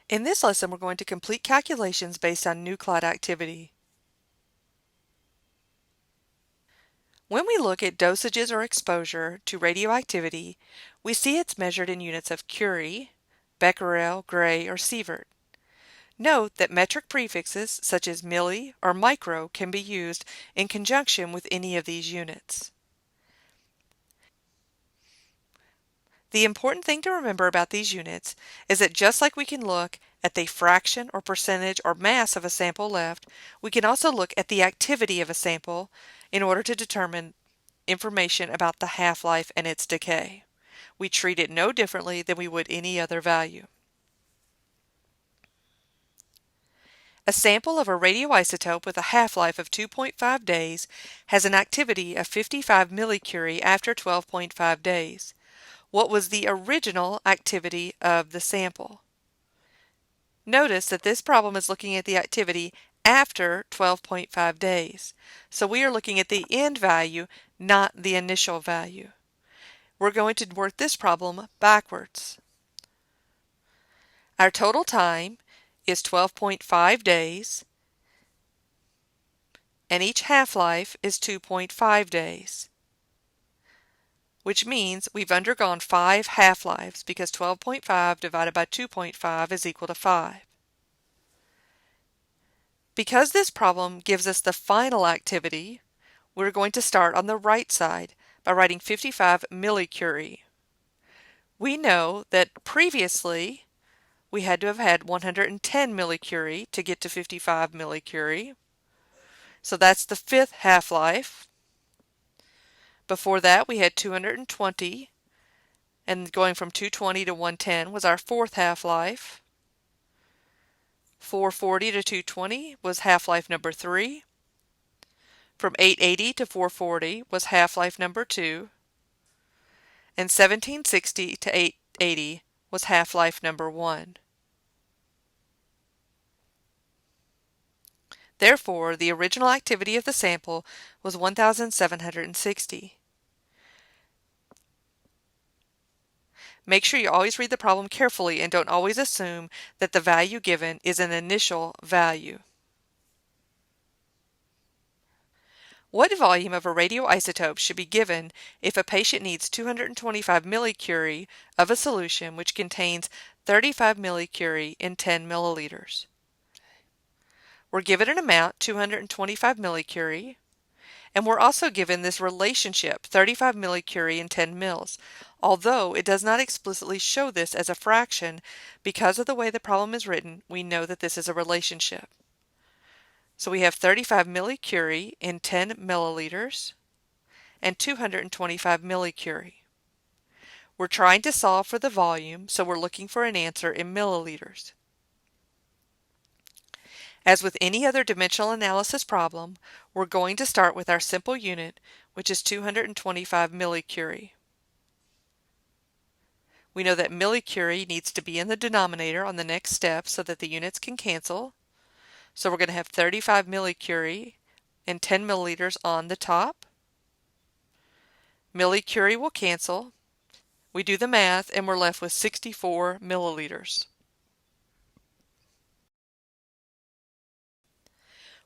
In this lesson, we're going to complete calculations based on nuclide activity. When we look at dosages or exposure to radioactivity, we see it's measured in units of Curie, Becquerel, Gray, or Sievert. Note that metric prefixes such as milli or micro can be used in conjunction with any of these units. The important thing to remember about these units is that just like we can look at the fraction or percentage or mass of a sample left, we can also look at the activity of a sample in order to determine information about the half-life and its decay. We treat it no differently than we would any other value. A sample of a radioisotope with a half-life of 2.5 days has an activity of 55 millicurie after 12.5 days. What was the original activity of the sample? Notice that this problem is looking at the activity after 12.5 days. So we are looking at the end value, not the initial value. We're going to work this problem backwards. Our total time is 12.5 days, and each half-life is 2.5 days, which means we've undergone 5 half-lives because 12.5 divided by 2.5 is equal to 5. Because this problem gives us the final activity, we're going to start on the right side by writing 55 millicurie. We know that previously we had to have had 110 millicurie to get to 55 millicurie. So that's the 5th half-life. Before that we had 220, and going from 220 to 110 was our 4th half-life. 440 to 220 was half-life number 3. From 880 to 440 was half-life number 2. And 1760 to 880 was half-life number 1. Therefore, the original activity of the sample was 1760. Make sure you always read the problem carefully and don't always assume that the value given is an initial value. What volume of a radioisotope should be given if a patient needs 225 millicurie of a solution which contains 35 millicurie in 10 milliliters? We're given an amount, 225 millicurie, and we're also given this relationship, 35 millicurie in 10 mils. Although it does not explicitly show this as a fraction, because of the way the problem is written, we know that this is a relationship. So we have 35 millicurie in 10 milliliters and 225 millicurie. We're trying to solve for the volume, so we're looking for an answer in milliliters. As with any other dimensional analysis problem, we're going to start with our simple unit, which is 225 millicurie. We know that millicurie needs to be in the denominator on the next step so that the units can cancel. So we're going to have 35 millicurie and 10 milliliters on the top. Millicurie will cancel. We do the math and we're left with 64 milliliters.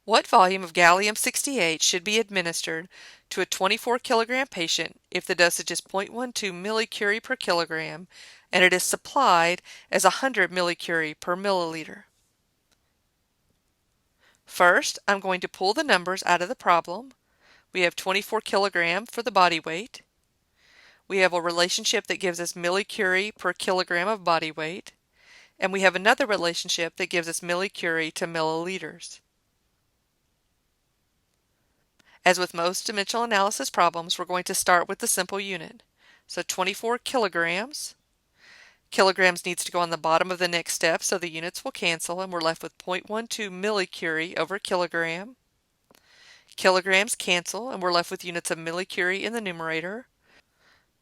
What volume of gallium-68 should be administered to a 24 kilogram patient if the dosage is 0.12 millicurie per kilogram and it is supplied as 100 millicurie per milliliter? First, I'm going to pull the numbers out of the problem. We have 24 kilogram for the body weight. We have a relationship that gives us millicurie per kilogram of body weight. And we have another relationship that gives us millicurie to milliliters. As with most dimensional analysis problems, we're going to start with the simple unit. So 24 kilograms. Kilograms needs to go on the bottom of the next step, so the units will cancel, and we're left with 0.12 millicurie over kilogram. Kilograms cancel, and we're left with units of millicurie in the numerator.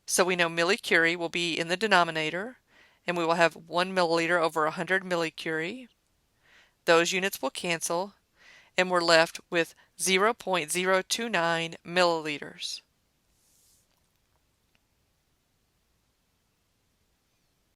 So we know millicurie will be in the denominator, and we will have 1 milliliter over 100 millicurie. Those units will cancel, and we're left with 0.029 milliliters.